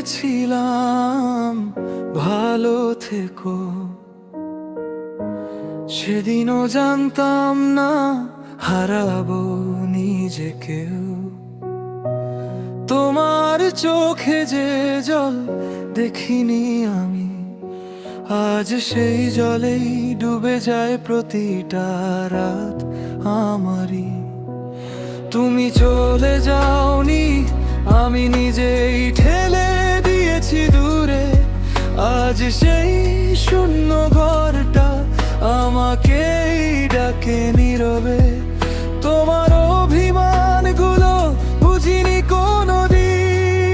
দিয়েছিলাম ভালো থেকো, সেদিনও জানতাম না হারাবো নিজেকেও। তোমার চোখে যে জল দেখিনি আমি, আজ সেই জলেই ডুবে যায় প্রতিটা রাত আমারই। তুমি চলে যাওনি, আমি নিজেই ঠেলে দিয়েছি দূরে। আজ সেই শূন্য ঘরটা আমাকেই ডাকে নীরবে। তোমার অভিমানগুলো বুঝিনি কোনোদিন,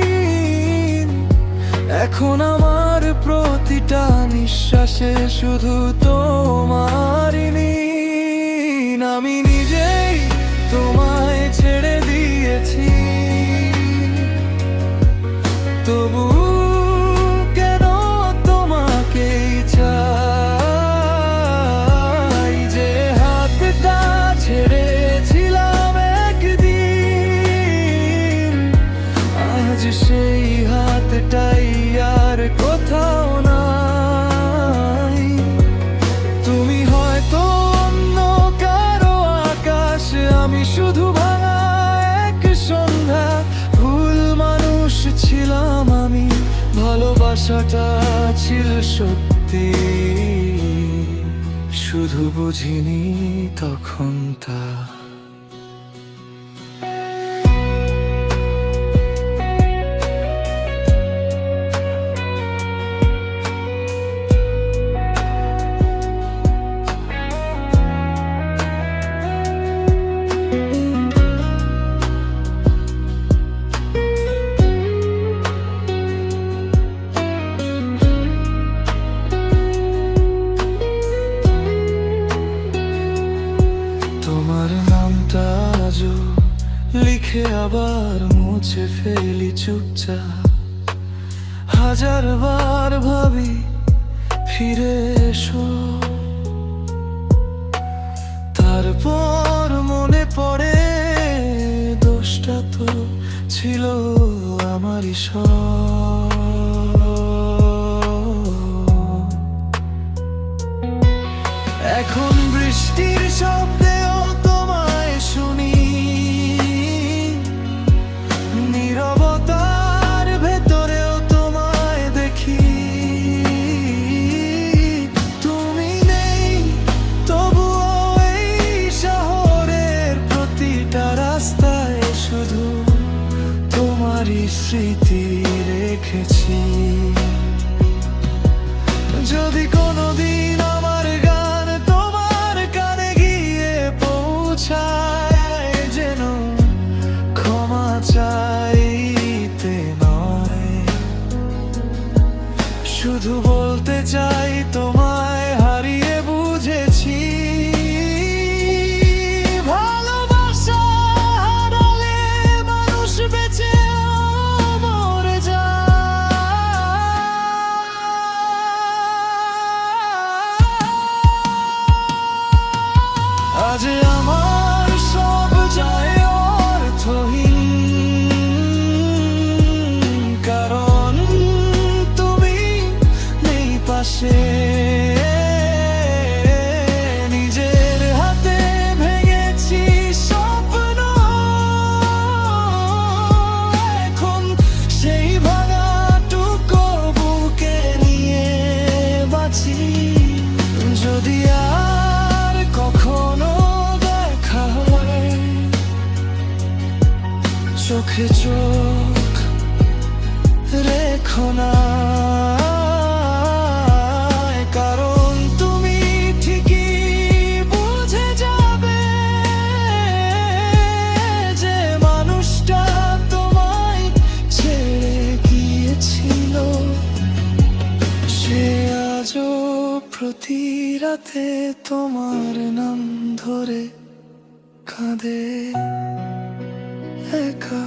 এখন আমার প্রতিটা নিঃশ্বাসে শুধু তোমারই নীন। আমি নিজেই তোমায় ছেড়ে দিয়েছি, তবু কেন তোমাকেই চাই। যে হাতটা ছেড়েছিলাম একদিন, আজ সেই হাতটাই আর কোথাও নাই। তুমি হয়তো অন্য কারো আকাশ, আমি শুধু ভাঙা এক সন্ধ্যা। ভুল মানুষ ছিলাম আমি, ভালোবাসাটা ছিল সত্যি, শুধু বুঝিনি তখন তা। তোমার নামটা আজও লিখে আবার মুছে ফেলি চুপচাপ। হাজার বার ভাবি ফিরে এসো, তারপর মনে পড়ে দোষটা তো ছিল আমারই সব। এখন বৃষ্টির শব্দেও তোমায় শুনি, নীরবতার ভেতরেও তোমায় দেখি। তুমি নেই তবুও এই শহরের প্রতিটা রাস্তায় শুধু তোমারই স্মৃতি রেখেছি। যদি কোনোদিন আমার গান তোমার কানে গিয়ে পৌঁছায়, যেন ক্ষমা চাইতে নয়, শুধু বলতে চাই তোমায় হারিয়ে বুঝেছি। ভালোবাসা হারালে মানুষ বেঁচেও মরে যায়। আজ আমার সব যায় অর্থহীন, কারণ তুমি নেই পাশে। নিজের হাতে ভেঙেছি স্বপ্ন, এখন সেই ভাঙা টুকরো বুকে নিয়ে বাঁচি। যদি আর কখনো দেখা হয়, চোখে চোখ রেখো না, কারণ তুমি ঠিকই বুঝে যাবে যে মানুষটা তোমায় ছেড়ে গিয়েছিল, সে আজও প্রতি রাতে তোমার নাম ধরে কাঁদে একা।